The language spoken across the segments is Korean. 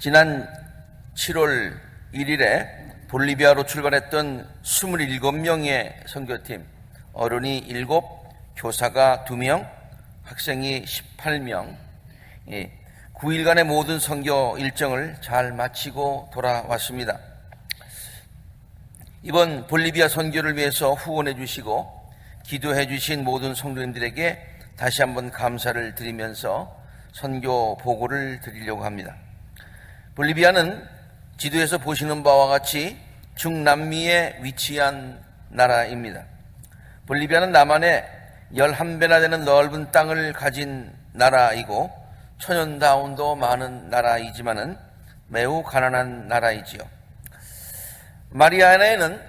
지난 7월 1일에 볼리비아로 출발했던 27명의 선교팀, 어른이 7, 교사가 2명, 학생이 18명, 9일간의 모든 선교 일정을 잘 마치고 돌아왔습니다. 이번 볼리비아 선교를 위해서 후원해 주시고 기도해 주신 모든 성도님들에게 다시 한번 감사를 드리면서 선교 보고를 드리려고 합니다. 볼리비아는 지도에서 보시는 바와 같이 중남미에 위치한 나라입니다. 볼리비아는 남한의 11배나 되는 넓은 땅을 가진 나라이고 천연다운도 많은 나라이지만은 매우 가난한 나라이지요. 마리아나에는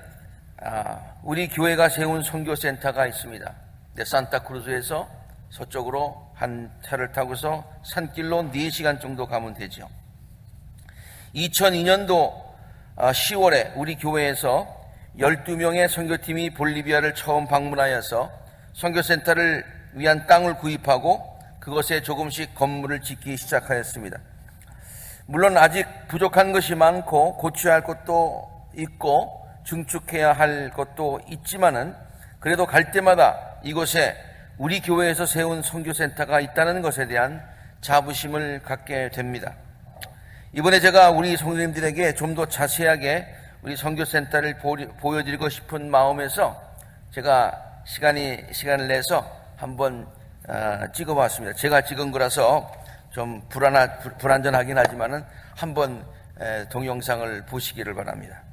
우리 교회가 세운 선교센터가 있습니다. 산타크루즈에서 서쪽으로 한 차를 타고서 산길로 4시간 정도 가면 되죠. 2002년도 10월에 우리 교회에서 12명의 선교팀이 볼리비아를 처음 방문하여서 선교센터를 위한 땅을 구입하고 그것에 조금씩 건물을 짓기 시작하였습니다. 물론 아직 부족한 것이 많고 고쳐야 할 것도 있고 증축해야 할 것도 있지만은 그래도 갈 때마다 이곳에 우리 교회에서 세운 선교센터가 있다는 것에 대한 자부심을 갖게 됩니다. 이번에 제가 우리 성도님들에게 좀 더 자세하게 우리 선교센터를 보여드리고 싶은 마음에서 제가 시간을 내서 한번 찍어봤습니다. 제가 찍은 거라서 좀 불안전하긴 하지만은 한번 동영상을 보시기를 바랍니다.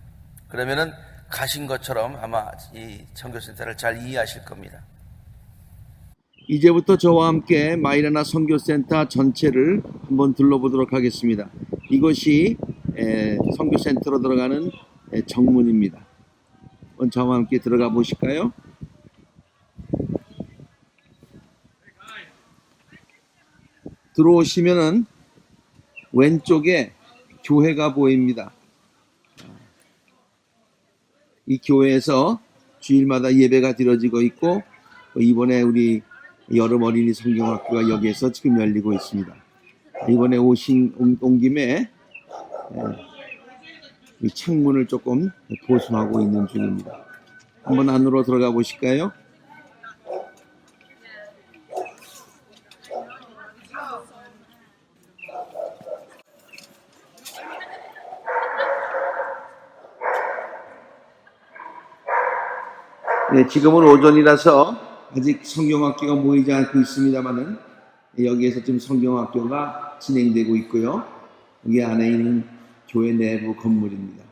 그러면은 가신 것처럼 아마 이 선교센터를 잘 이해하실 겁니다. 이제부터 저와 함께 마이라나 선교센터 전체를 한번 둘러보도록 하겠습니다. 이것이 선교센터로 들어가는 정문입니다. 한번 저와 함께 들어가 보실까요? 들어오시면은 왼쪽에 교회가 보입니다. 이 교회에서 주일마다 예배가 드려지고 있고 이번에 우리 여름 어린이 성경학교가 여기에서 지금 열리고 있습니다. 이번에 온 김에 이 창문을 조금 보수하고 있는 중입니다. 한번 안으로 들어가 보실까요? 네, 지금은 오전이라서 아직 성경학교가 모이지 않고 있습니다만은 여기에서 지금 성경학교가 진행되고 있고요. 여기 안에 있는 교회 내부 건물입니다.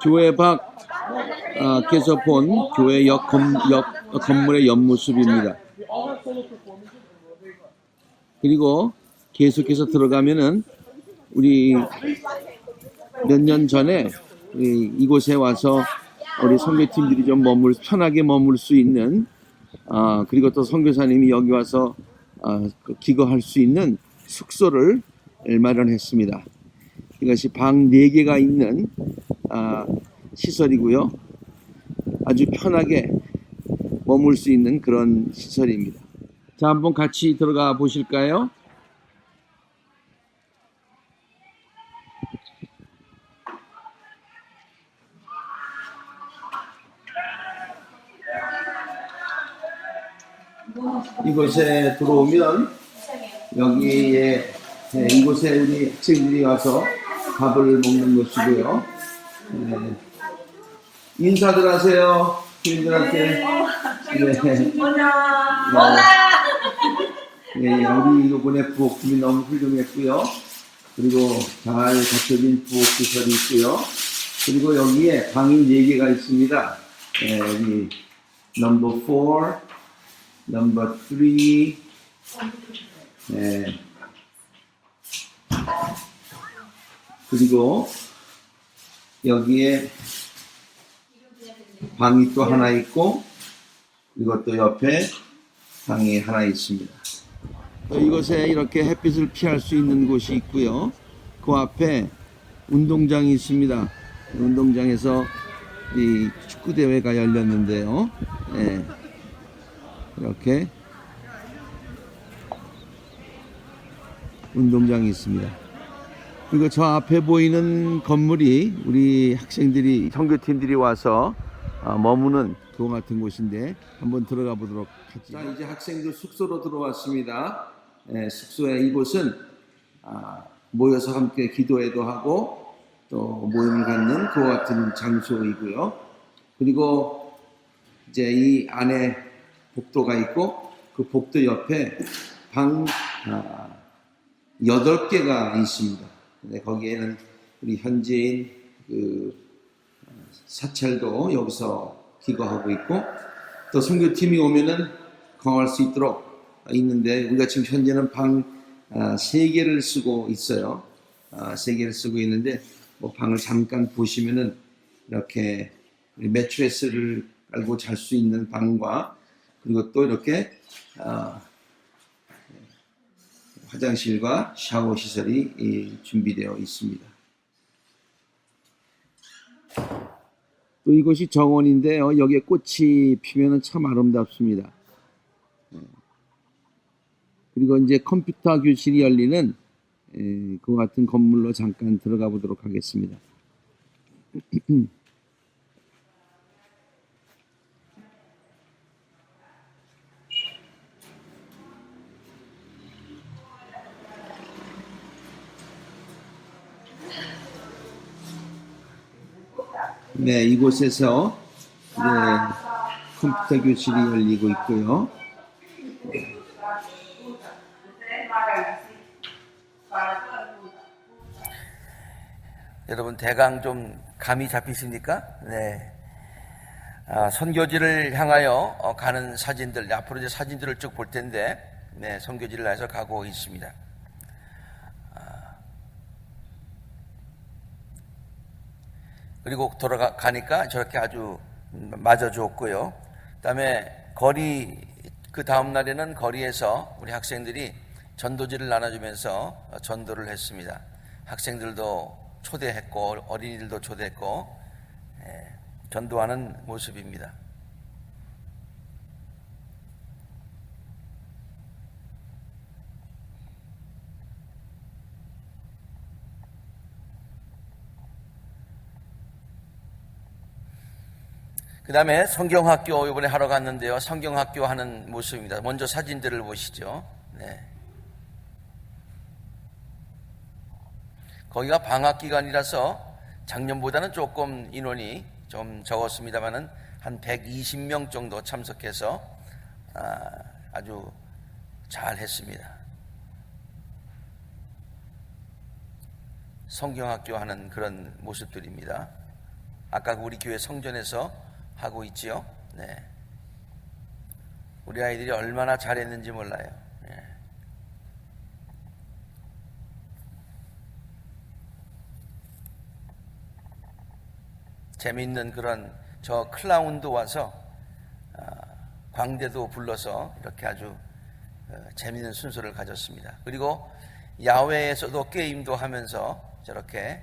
교회 밖에서 본 교회 건물의 옆모습입니다. 그리고 계속해서 들어가면은 우리 몇 년 전에 이곳에 와서 우리 선교팀들이 좀 편하게 머물 수 있는 그리고 또 선교사님이 여기 와서 기거할 수 있는 숙소를 마련했습니다. 이것이 방 4개가 있는 시설이고요. 아주 편하게 머물 수 있는 그런 시설입니다. 자, 한번 같이 들어가 보실까요? 이곳에 들어오면 여기에 이곳에 우리 학생들이 와서 밥을 먹는 것이고요. 인사들 하세요. 주인들한테. 우리 이번에 부엌집이 너무 훌륭했고요. 그리고 잘 갖춰진 부엌시설이 있고요. 그리고 여기에 방이 4개가 있습니다. 여기 넘버 4, 넘버 3, 그리고 여기에 방이 또 하나 있고 그리고 또 옆에 방이 하나 있습니다. 또 이곳에 이렇게 햇빛을 피할 수 있는 곳이 있고요. 그 앞에 운동장이 있습니다. 운동장에서 이 축구대회가 열렸는데요. 이렇게 운동장이 있습니다. 그리고 저 앞에 보이는 건물이 우리 학생들이 선교팀들이 와서 머무는 그와 같은 곳인데 한번 들어가 보도록 하죠. 자, 이제 학생들 숙소로 들어왔습니다. 숙소에 이곳은 모여서 함께 기도회도 하고 또 모임을 갖는 그와 같은 장소이고요. 그리고 이제 이 안에 복도가 있고 그 복도 옆에 방 8개가 있습니다. 거기에는 우리 현지인 사찰도 여기서 기거하고 있고 또 선교팀이 오면은 거할 수 있도록 있는데 우리가 지금 현재는 방 3개를 쓰고 있어요. 3개를 쓰고 있는데 뭐 방을 잠깐 보시면은 이렇게 매트레스를 깔고 잘 수 있는 방과 그리고 또 이렇게 화장실과 샤워 시설이 준비되어 있습니다. 또 이곳이 정원인데요. 여기에 꽃이 피면 참 아름답습니다. 그리고 이제 컴퓨터 교실이 열리는 그 같은 건물로 잠깐 들어가 보도록 하겠습니다. 네, 이곳에서 컴퓨터 교실이 열리고 있고요. 여러분 대강 좀 감이 잡히십니까? 네. 선교지를 향하여 가는 사진들, 앞으로 이제 사진들을 쭉 볼 텐데, 네, 선교지를 해서 가고 있습니다. 그리고 돌아가니까 저렇게 아주 맞아주었고요. 그다음에 그 다음 날에는 거리에서 우리 학생들이 전도지를 나눠주면서 전도를 했습니다. 학생들도 초대했고 어린이들도 초대했고 전도하는 모습입니다. 그 다음에 성경학교 이번에 하러 갔는데요. 성경학교 하는 모습입니다. 먼저 사진들을 보시죠. 네. 거기가 방학기간이라서 작년보다는 조금 인원이 좀 적었습니다만은 한 120명 정도 참석해서 아주 잘 했습니다. 성경학교 하는 그런 모습들입니다. 아까 우리 교회 성전에서 하고 있지요. 네. 우리 아이들이 얼마나 잘했는지 몰라요. 네. 재미있는 그런 저 클라운도 와서 광대도 불러서 이렇게 아주 재미있는 순서를 가졌습니다. 그리고 야외에서도 게임도 하면서 저렇게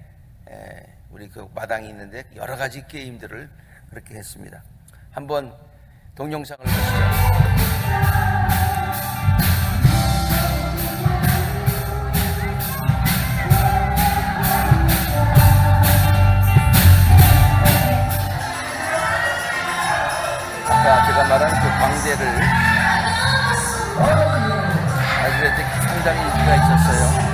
우리 그 마당이 있는데 여러 가지 게임들을 그렇게 했습니다. 한번 동영상을 보시죠. 아까 제가 말한 그 광대를 아이들한테 상당히 인기가 있었어요.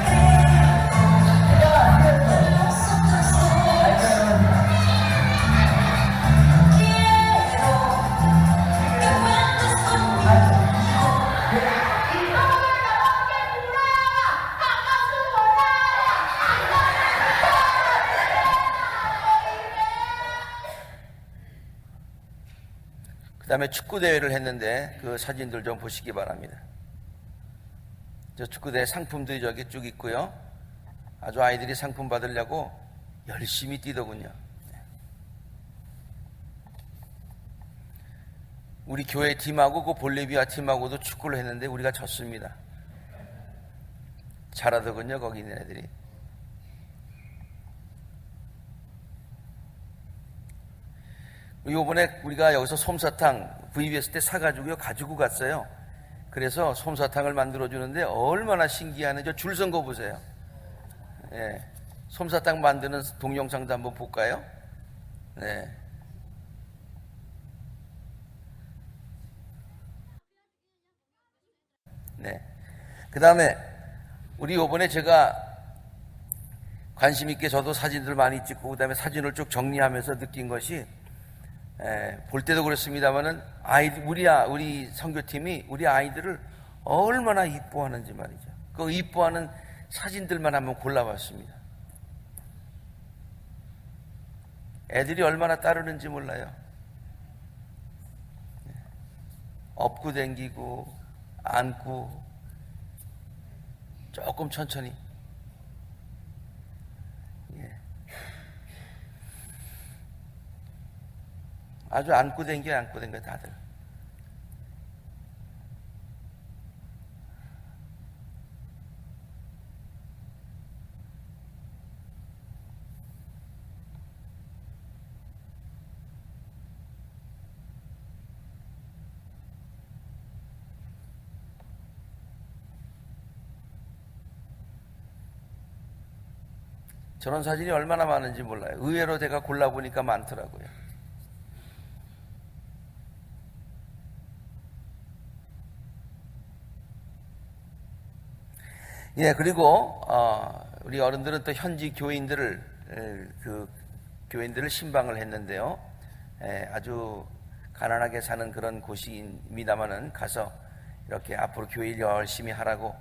그 다음에 축구대회를 했는데 그 사진들 좀 보시기 바랍니다. 저 축구대회 상품들이 저기 쭉 있고요. 아주 아이들이 상품 받으려고 열심히 뛰더군요. 우리 교회 팀하고 그 볼리비아 팀하고도 축구를 했는데 우리가 졌습니다. 잘하더군요, 거기 있는 애들이. 이번에 우리가 여기서 솜사탕 VBS 때 사가지고 가지고 갔어요. 그래서 솜사탕을 만들어 주는데 얼마나 신기하네. 저 줄 선 거 보세요. 예. 솜사탕 만드는 동영상도 한번 볼까요? 네. 네. 그 다음에 우리 요번에 제가 관심 있게 저도 사진들 많이 찍고 그 다음에 사진을 쭉 정리하면서 느낀 것이 볼 때도 그렇습니다만은 우리 선교팀이 우리 아이들을 얼마나 이뻐하는지 말이죠. 그 이뻐하는 사진들만 한번 골라봤습니다. 애들이 얼마나 따르는지 몰라요. 업고 댕기고 안고 조금 천천히. 아주 안고 댕겨 다들. 저런 사진이 얼마나 많은지 몰라요. 의외로 제가 골라보니까 많더라고요. 예, 그리고 우리 어른들은 또 현지 교인들을 신방을 했는데요. 아주 가난하게 사는 그런 곳입니다만은 가서 이렇게 앞으로 교회 일 열심히 하라고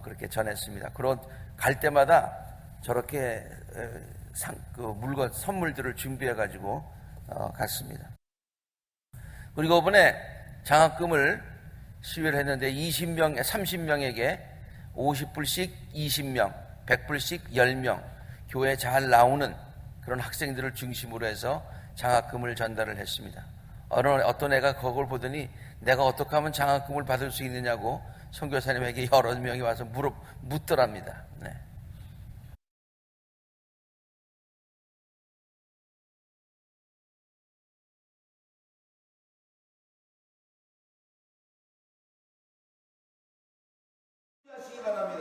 그렇게 전했습니다. 그리고 갈 때마다 저렇게 물건 선물들을 준비해 가지고 갔습니다. 그리고 이번에 장학금을 시위를 했는데 30명에게 50불씩 20명, 100불씩 10명, 교회에 잘 나오는 그런 학생들을 중심으로 해서 장학금을 전달을 했습니다. 어떤 애가 그걸 보더니 내가 어떻게 하면 장학금을 받을 수 있느냐고 선교사님에게 여러 명이 와서 묻더랍니다. 네.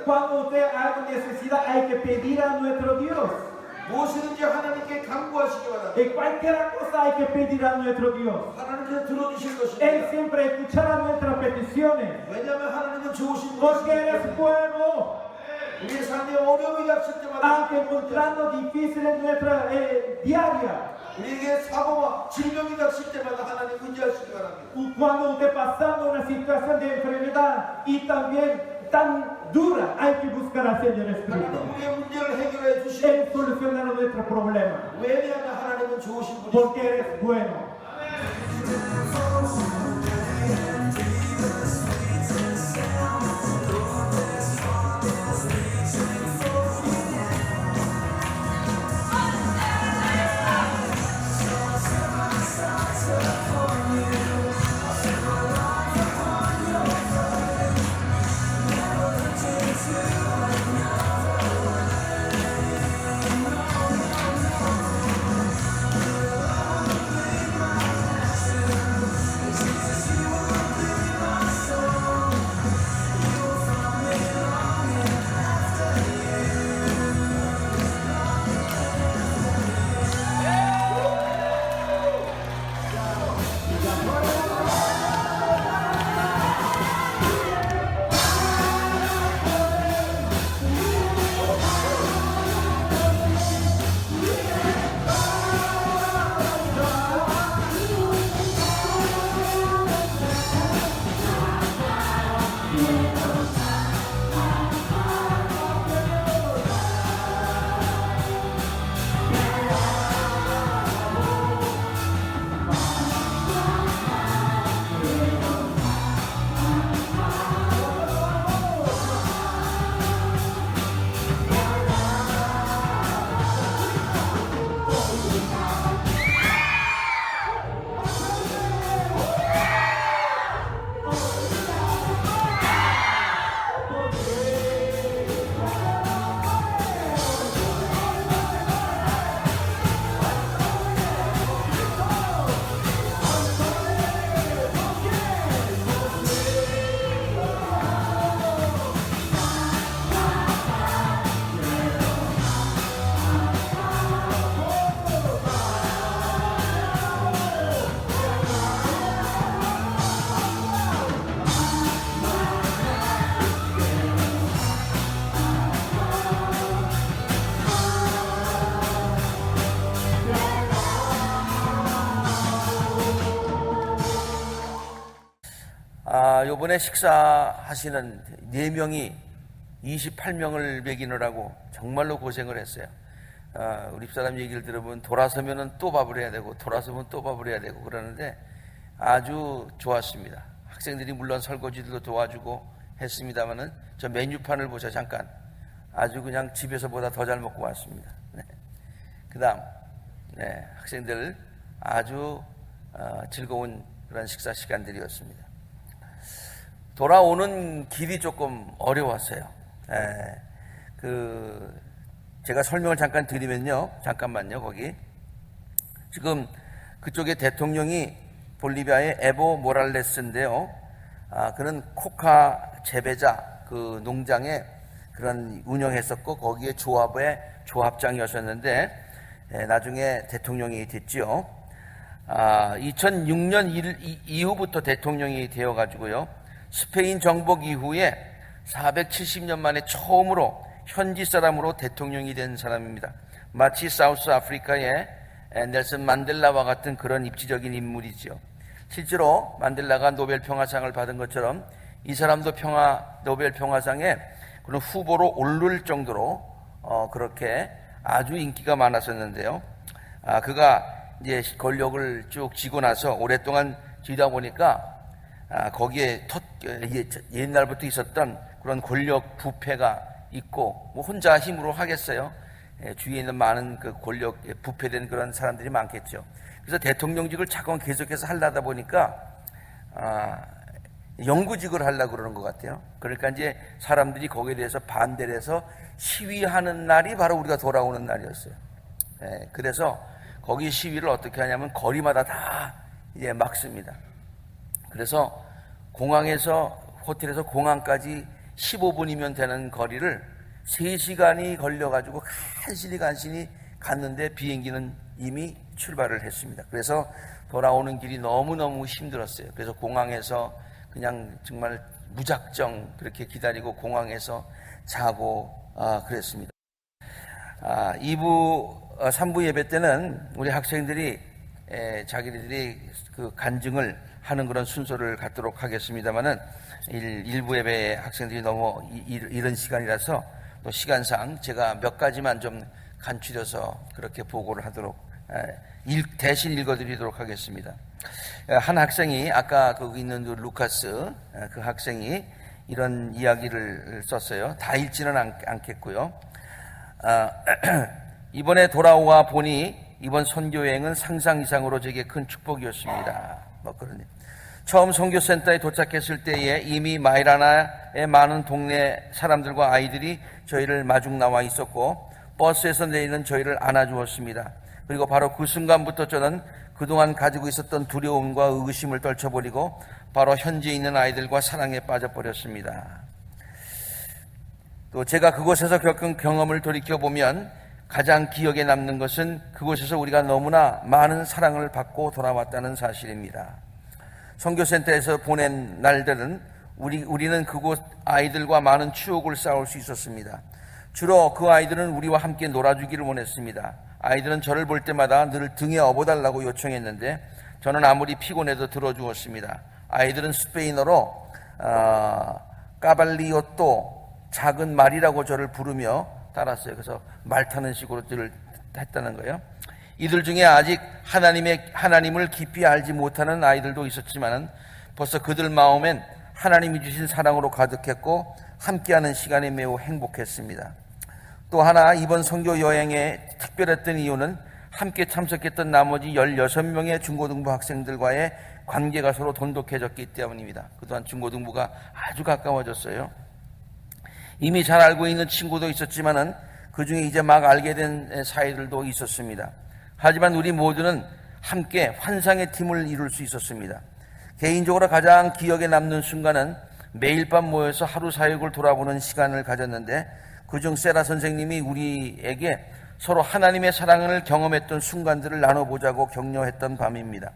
Cuando usted haga necesidad hay que pedir a nuestro Dios. 무엇이든지 하나님께 간구하시기 바랍니다. En cualquier cosa hay que pedir a nuestro Dios. 하나님께서 들어주실 것입니다. Él siempre escuchará nuestras peticiones. 왜냐하면 하나님은 좋으신 Porque 분이시기 eres 때문에. bueno. 우리의 삶에 어려움이 닥칠 때마다 Aunque encontrando difícil en nuestra diaria. 우리에게 사고와 질병이 닥칠 때마다 하나님 문제하시기 바랍니다. Cuando usted pasando una situación de enfermedad y también tan dura, hay que buscar al Señor 하나님 Espíritu. 우리의 문제를 해결해 주시고 Él solucionará nuestro problema. 왜냐하면 하나님은 좋으신 분이시기 Porque eres bueno. 요번에 식사하시는 4명이 28명을 먹이느라고 정말로 고생을 했어요. 우리 집사람 얘기를 들어보면 돌아서면은 또 밥을 해야 되고 돌아서면 또 밥을 해야 되고 그러는데 아주 좋았습니다. 학생들이 물론 설거지도 도와주고 했습니다만은 저 메뉴판을 보자 잠깐 아주 그냥 집에서보다 더 잘 먹고 왔습니다. 네. 그다음 학생들 아주 즐거운 그런 식사 시간들이었습니다. 돌아오는 길이 조금 어려웠어요. 제가 설명을 잠깐 드리면요. 잠깐만요. 거기 지금 그쪽에 대통령이 볼리비아의 에보 모랄레스인데요. 그는 코카 재배자 그 농장에 그런 운영했었고 거기에 조합의 조합장이었었는데 나중에 대통령이 됐지요. 2006년 이후부터 대통령이 되어가지고요. 스페인 정복 이후에 470년 만에 처음으로 현지 사람으로 대통령이 된 사람입니다. 마치 사우스 아프리카의 넬슨 만델라와 같은 그런 입지적인 인물이지요. 실제로 만델라가 노벨 평화상을 받은 것처럼 이 사람도 노벨 평화상에 그런 후보로 오를 정도로 그렇게 아주 인기가 많았었는데요. 그가 이제 권력을 쭉 쥐고 나서 오랫동안 쥐다 보니까 거기에 옛날부터 있었던 그런 권력 부패가 있고 뭐 혼자 힘으로 하겠어요. 주위에 있는 많은 그 권력 부패된 그런 사람들이 많겠죠. 그래서 대통령직을 자꾸 계속해서 하려다 보니까 영구직을 하려고 그러는 것 같아요. 그러니까 이제 사람들이 거기에 대해서 반대를 해서 시위하는 날이 바로 우리가 돌아오는 날이었어요. 그래서 거기 시위를 어떻게 하냐면 거리마다 다 이제 막습니다. 그래서 호텔에서 공항까지 15분이면 되는 거리를 3시간이 걸려가지고 간신히 갔는데 비행기는 이미 출발을 했습니다. 그래서 돌아오는 길이 너무너무 힘들었어요. 그래서 공항에서 그냥 정말 무작정 그렇게 기다리고 공항에서 자고 그랬습니다. 3부 예배 때는 우리 학생들이 자기들이 그 간증을 하는 그런 순서를 갖도록 하겠습니다만은 1부 예배 학생들이 너무 이른 시간이라서 또 시간상 제가 몇 가지만 좀 간추려서 그렇게 보고를 하도록 대신 읽어드리도록 하겠습니다. 한 학생이 아까 거기 있는 루카스 그 학생이 이런 이야기를 썼어요. 다 읽지는 않겠고요. 이번에 돌아와 보니 이번 선교여행은 상상 이상으로 제게 큰 축복이었습니다. 뭐 그러네. 처음 선교센터에 도착했을 때에 이미 마이라나의 많은 동네 사람들과 아이들이 저희를 마중 나와 있었고 버스에서 내리는 저희를 안아주었습니다. 그리고 바로 그 순간부터 저는 그동안 가지고 있었던 두려움과 의구심을 떨쳐버리고 바로 현지에 있는 아이들과 사랑에 빠져버렸습니다. 또 제가 그곳에서 겪은 경험을 돌이켜보면 가장 기억에 남는 것은 그곳에서 우리가 너무나 많은 사랑을 받고 돌아왔다는 사실입니다. 선교센터에서 보낸 날들은 우리는 그곳 아이들과 많은 추억을 쌓을 수 있었습니다. 주로 그 아이들은 우리와 함께 놀아주기를 원했습니다. 아이들은 저를 볼 때마다 늘 등에 업어달라고 요청했는데 저는 아무리 피곤해도 들어주었습니다. 아이들은 스페인어로 까발리오또 작은 말이라고 저를 부르며 따랐어요. 그래서 말 타는 식으로 했다는 거예요. 이들 중에 아직 하나님을 깊이 알지 못하는 아이들도 있었지만 벌써 그들 마음엔 하나님이 주신 사랑으로 가득했고 함께하는 시간이 매우 행복했습니다. 또 하나 이번 선교 여행에 특별했던 이유는 함께 참석했던 나머지 16명의 중고등부 학생들과의 관계가 서로 돈독해졌기 때문입니다. 그동안 중고등부가 아주 가까워졌어요. 이미 잘 알고 있는 친구도 있었지만은 그 중에 이제 막 알게 된 사이들도 있었습니다. 하지만 우리 모두는 함께 환상의 팀을 이룰 수 있었습니다. 개인적으로 가장 기억에 남는 순간은 매일 밤 모여서 하루 사역을 돌아보는 시간을 가졌는데 그중 세라 선생님이 우리에게 서로 하나님의 사랑을 경험했던 순간들을 나눠보자고 격려했던 밤입니다.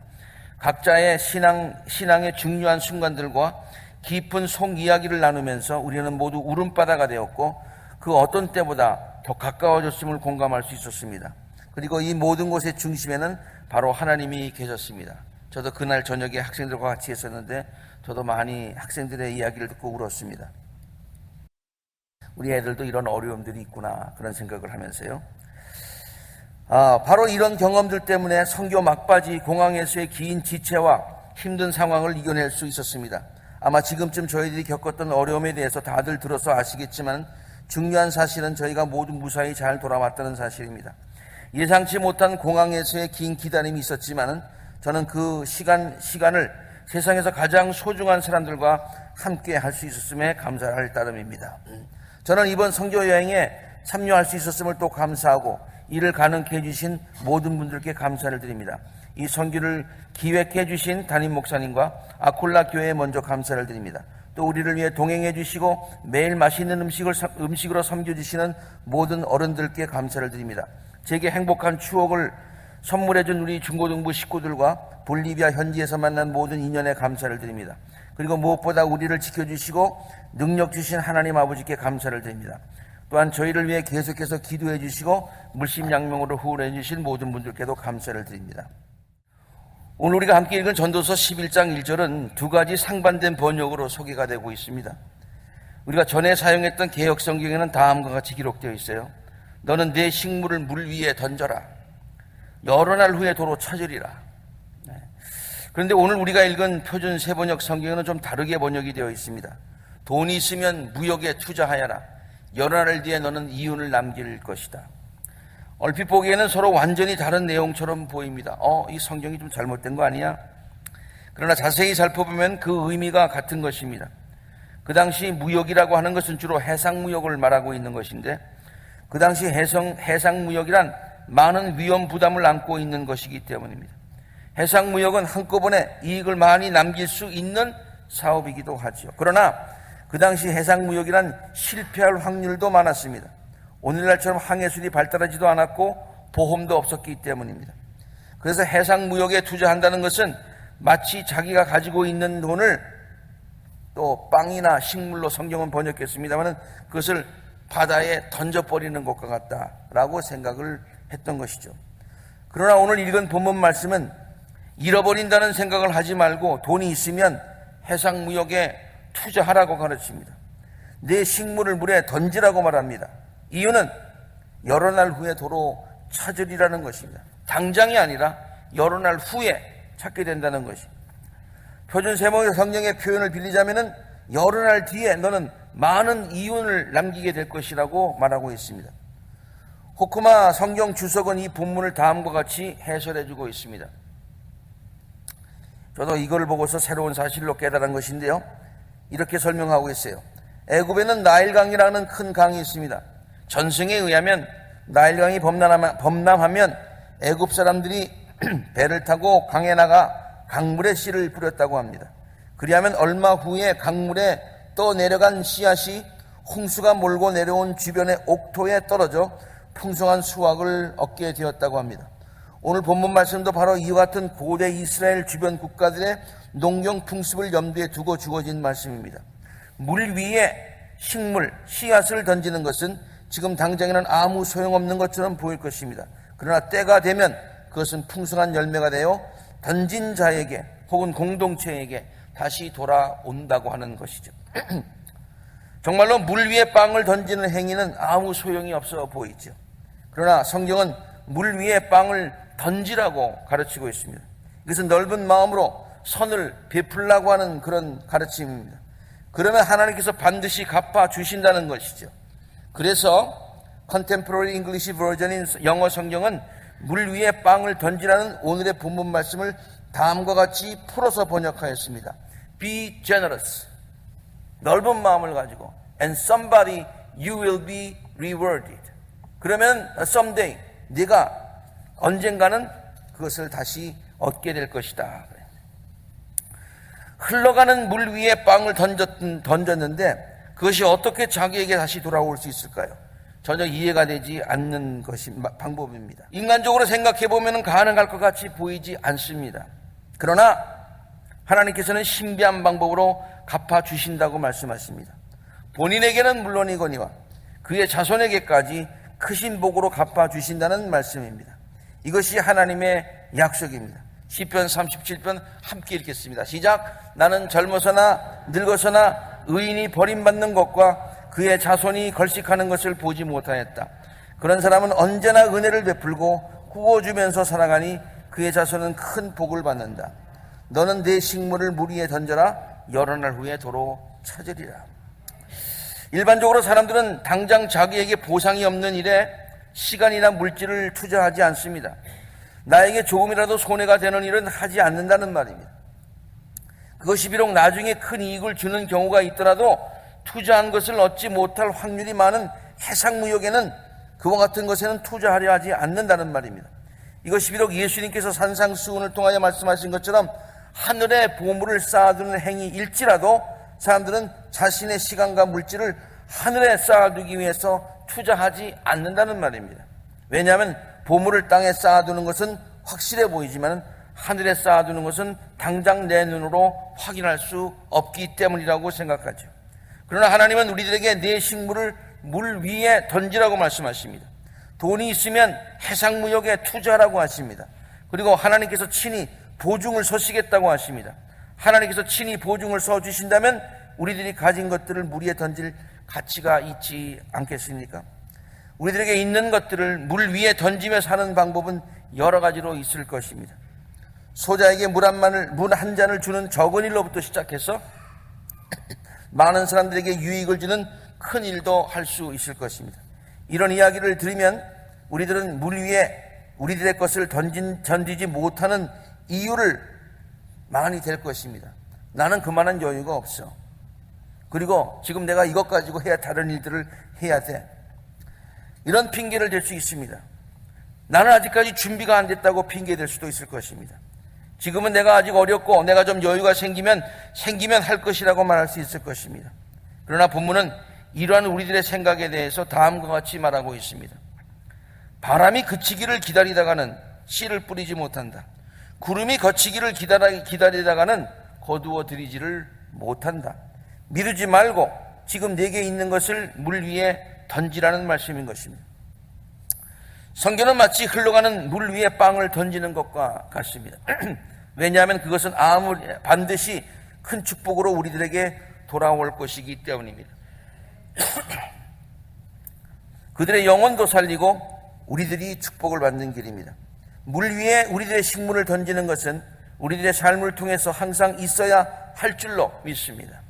각자의 신앙의 중요한 순간들과 깊은 속 이야기를 나누면서 우리는 모두 울음바다가 되었고 그 어떤 때보다 더 가까워졌음을 공감할 수 있었습니다. 그리고 이 모든 것의 중심에는 바로 하나님이 계셨습니다. 저도 그날 저녁에 학생들과 같이 했었는데 저도 많이 학생들의 이야기를 듣고 울었습니다. 우리 애들도 이런 어려움들이 있구나 그런 생각을 하면서요. 바로 이런 경험들 때문에 선교 막바지 공항에서의 긴 지체와 힘든 상황을 이겨낼 수 있었습니다. 아마 지금쯤 저희들이 겪었던 어려움에 대해서 다들 들어서 아시겠지만 중요한 사실은 저희가 모두 무사히 잘 돌아왔다는 사실입니다. 예상치 못한 공항에서의 긴 기다림이 있었지만 저는 그 시간을 세상에서 가장 소중한 사람들과 함께 할 수 있었음에 감사할 따름입니다. 저는 이번 선교 여행에 참여할 수 있었음을 또 감사하고 이를 가능케 해주신 모든 분들께 감사를 드립니다. 이 선교를 기획해 주신 담임 목사님과 아콜라 교회에 먼저 감사를 드립니다. 또 우리를 위해 동행해 주시고 매일 맛있는 음식으로 섬겨주시는 모든 어른들께 감사를 드립니다. 제게 행복한 추억을 선물해 준 우리 중고등부 식구들과 볼리비아 현지에서 만난 모든 인연에 감사를 드립니다. 그리고 무엇보다 우리를 지켜주시고 능력 주신 하나님 아버지께 감사를 드립니다. 또한 저희를 위해 계속해서 기도해 주시고 물심양명으로 후원해 주신 모든 분들께도 감사를 드립니다. 오늘 우리가 함께 읽은 전도서 11장 1절은 두 가지 상반된 번역으로 소개가 되고 있습니다. 우리가 전에 사용했던 개역성경에는 다음과 같이 기록되어 있어요. 너는 내 식물을 물 위에 던져라. 여러 날 후에 도로 찾으리라. 그런데 오늘 우리가 읽은 표준 세번역 성경에는 좀 다르게 번역이 되어 있습니다. 돈이 있으면 무역에 투자하여라. 여러 날 뒤에 너는 이윤을 남길 것이다. 얼핏 보기에는 서로 완전히 다른 내용처럼 보입니다. 이 성경이 좀 잘못된 거 아니야? 그러나 자세히 살펴보면 그 의미가 같은 것입니다. 그 당시 무역이라고 하는 것은 주로 해상무역을 말하고 있는 것인데 그 당시 해상무역이란 많은 위험 부담을 안고 있는 것이기 때문입니다. 해상무역은 한꺼번에 이익을 많이 남길 수 있는 사업이기도 하죠. 그러나 그 당시 해상무역이란 실패할 확률도 많았습니다. 오늘날처럼 항해술이 발달하지도 않았고 보험도 없었기 때문입니다. 그래서 해상무역에 투자한다는 것은 마치 자기가 가지고 있는 돈을 또 빵이나 식물로 성경은 번역했습니다만 그것을 바다에 던져버리는 것과 같다라고 생각을 했던 것이죠. 그러나 오늘 읽은 본문 말씀은 잃어버린다는 생각을 하지 말고 돈이 있으면 해상무역에 투자하라고 가르칩니다. 내 식물을 물에 던지라고 말합니다. 이유는 여러 날 후에 도로 찾으리라는 것입니다. 당장이 아니라 여러 날 후에 찾게 된다는 것입니다. 표준 세번역 성경의 표현을 빌리자면은 여러 날 뒤에 너는 많은 이윤을 남기게 될 것이라고 말하고 있습니다. 호쿠마 성경 주석은 이 본문을 다음과 같이 해설해주고 있습니다. 저도 이걸 보고서 새로운 사실로 깨달은 것인데요. 이렇게 설명하고 있어요. 애굽에는 나일강이라는 큰 강이 있습니다. 전승에 의하면 나일강이 범람하면 애굽 사람들이 배를 타고 강에 나가 강물에 씨를 뿌렸다고 합니다. 그리하면 얼마 후에 강물에 떠내려간 씨앗이 홍수가 몰고 내려온 주변의 옥토에 떨어져 풍성한 수확을 얻게 되었다고 합니다. 오늘 본문 말씀도 바로 이와 같은 고대 이스라엘 주변 국가들의 농경 풍습을 염두에 두고 주어진 말씀입니다. 물 위에 식물, 씨앗을 던지는 것은 지금 당장에는 아무 소용없는 것처럼 보일 것입니다. 그러나 때가 되면 그것은 풍성한 열매가 되어 던진 자에게 혹은 공동체에게 다시 돌아온다고 하는 것이죠. 정말로 물 위에 빵을 던지는 행위는 아무 소용이 없어 보이죠. 그러나 성경은 물 위에 빵을 던지라고 가르치고 있습니다. 이것은 넓은 마음으로 선을 베풀라고 하는 그런 가르침입니다. 그러면 하나님께서 반드시 갚아주신다는 것이죠. 그래서 Contemporary English Version인 영어 성경은 물 위에 빵을 던지라는 오늘의 본문 말씀을 다음과 같이 풀어서 번역하였습니다. Be generous. 넓은 마음을 가지고 And somebody you will be rewarded. 그러면 someday 네가 언젠가는 그것을 다시 얻게 될 것이다. 흘러가는 물 위에 빵을 던졌는데 그것이 어떻게 자기에게 다시 돌아올 수 있을까요? 전혀 이해가 되지 않는 것이 방법입니다. 인간적으로 생각해보면 가능할 것 같이 보이지 않습니다. 그러나 하나님께서는 신비한 방법으로 갚아주신다고 말씀하십니다. 본인에게는 물론이거니와 그의 자손에게까지 크신 복으로 갚아주신다는 말씀입니다. 이것이 하나님의 약속입니다. 시편 37편 함께 읽겠습니다. 시작. 나는 젊어서나 늙어서나 의인이 버림받는 것과 그의 자손이 걸식하는 것을 보지 못하였다. 그런 사람은 언제나 은혜를 베풀고 구워주면서 살아가니 그의 자손은 큰 복을 받는다. 너는 내 식물을 물 위에 던져라. 여러 날 후에 도로 찾으리라. 일반적으로 사람들은 당장 자기에게 보상이 없는 일에 시간이나 물질을 투자하지 않습니다. 나에게 조금이라도 손해가 되는 일은 하지 않는다는 말입니다. 그것이 비록 나중에 큰 이익을 주는 경우가 있더라도 투자한 것을 얻지 못할 확률이 많은 해상무역에는 그와 같은 것에는 투자하려 하지 않는다는 말입니다. 이것이 비록 예수님께서 산상수훈을 통하여 말씀하신 것처럼 하늘에 보물을 쌓아두는 행위일지라도 사람들은 자신의 시간과 물질을 하늘에 쌓아두기 위해서 투자하지 않는다는 말입니다. 왜냐하면 보물을 땅에 쌓아두는 것은 확실해 보이지만 하늘에 쌓아두는 것은 당장 내 눈으로 확인할 수 없기 때문이라고 생각하죠. 그러나 하나님은 우리들에게 내 식물을 물 위에 던지라고 말씀하십니다. 돈이 있으면 해상무역에 투자하라고 하십니다. 그리고 하나님께서 친히 보증을 서시겠다고 하십니다. 하나님께서 친히 보증을 서주신다면 우리들이 가진 것들을 물 위에 던질 가치가 있지 않겠습니까? 우리들에게 있는 것들을 물 위에 던지며 사는 방법은 여러 가지로 있을 것입니다. 소자에게 물 한 잔을 주는 적은 일로부터 시작해서 많은 사람들에게 유익을 주는 큰 일도 할 수 있을 것입니다. 이런 이야기를 들으면 우리들은 물 위에 우리들의 것을 던지지 못하는 이유를 많이 될 것입니다. 나는 그만한 여유가 없어. 그리고 지금 내가 이것 가지고 다른 일들을 해야 돼. 이런 핑계를 댈 수 있습니다. 나는 아직까지 준비가 안 됐다고 핑계댈 수도 있을 것입니다. 지금은 내가 아직 어렵고 내가 좀 여유가 생기면 할 것이라고 말할 수 있을 것입니다. 그러나 본문은 이러한 우리들의 생각에 대해서 다음과 같이 말하고 있습니다. 바람이 그치기를 기다리다가는 씨를 뿌리지 못한다. 구름이 거치기를 기다리다가는 거두어 들이지를 못한다. 미루지 말고 지금 내게 있는 것을 물 위에 던지라는 말씀인 것입니다. 성경은 마치 흘러가는 물 위에 빵을 던지는 것과 같습니다. 왜냐하면 그것은 반드시 큰 축복으로 우리들에게 돌아올 것이기 때문입니다. 그들의 영혼도 살리고 우리들이 축복을 받는 길입니다. 물 위에 우리들의 식물을 던지는 것은 우리들의 삶을 통해서 항상 있어야 할 줄로 믿습니다.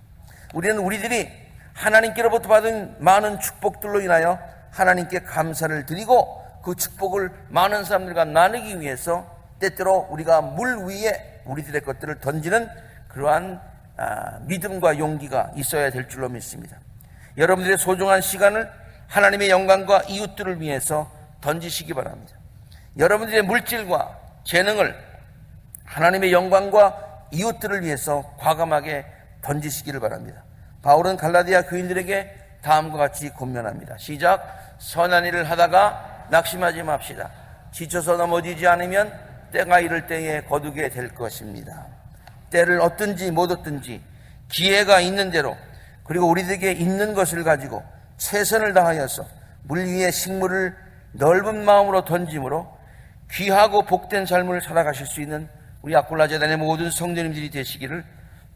우리는 우리들이 하나님께로부터 받은 많은 축복들로 인하여 하나님께 감사를 드리고 그 축복을 많은 사람들과 나누기 위해서 때때로 우리가 물 위에 우리들의 것들을 던지는 그러한 믿음과 용기가 있어야 될 줄로 믿습니다. 여러분들의 소중한 시간을 하나님의 영광과 이웃들을 위해서 던지시기 바랍니다. 여러분들의 물질과 재능을 하나님의 영광과 이웃들을 위해서 과감하게 던지시기를 바랍니다. 바울은 갈라디아 교인들에게 다음과 같이 권면합니다. 시작. 선한 일을 하다가 낙심하지 맙시다. 지쳐서 넘어지지 않으면 때가 이를 때에 거두게 될 것입니다. 때를 얻든지 못 얻든지 기회가 있는 대로 그리고 우리들에게 있는 것을 가지고 최선을 다하여서 물 위에 식물을 넓은 마음으로 던짐으로 귀하고 복된 삶을 살아가실 수 있는 우리 아굴라 재단의 모든 성도님들이 되시기를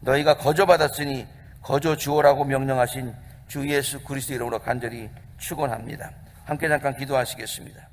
너희가 거저받았으니 거저 주오라고 명령하신 주 예수 그리스도 이름으로 간절히 축원합니다. 함께 잠깐 기도하시겠습니다.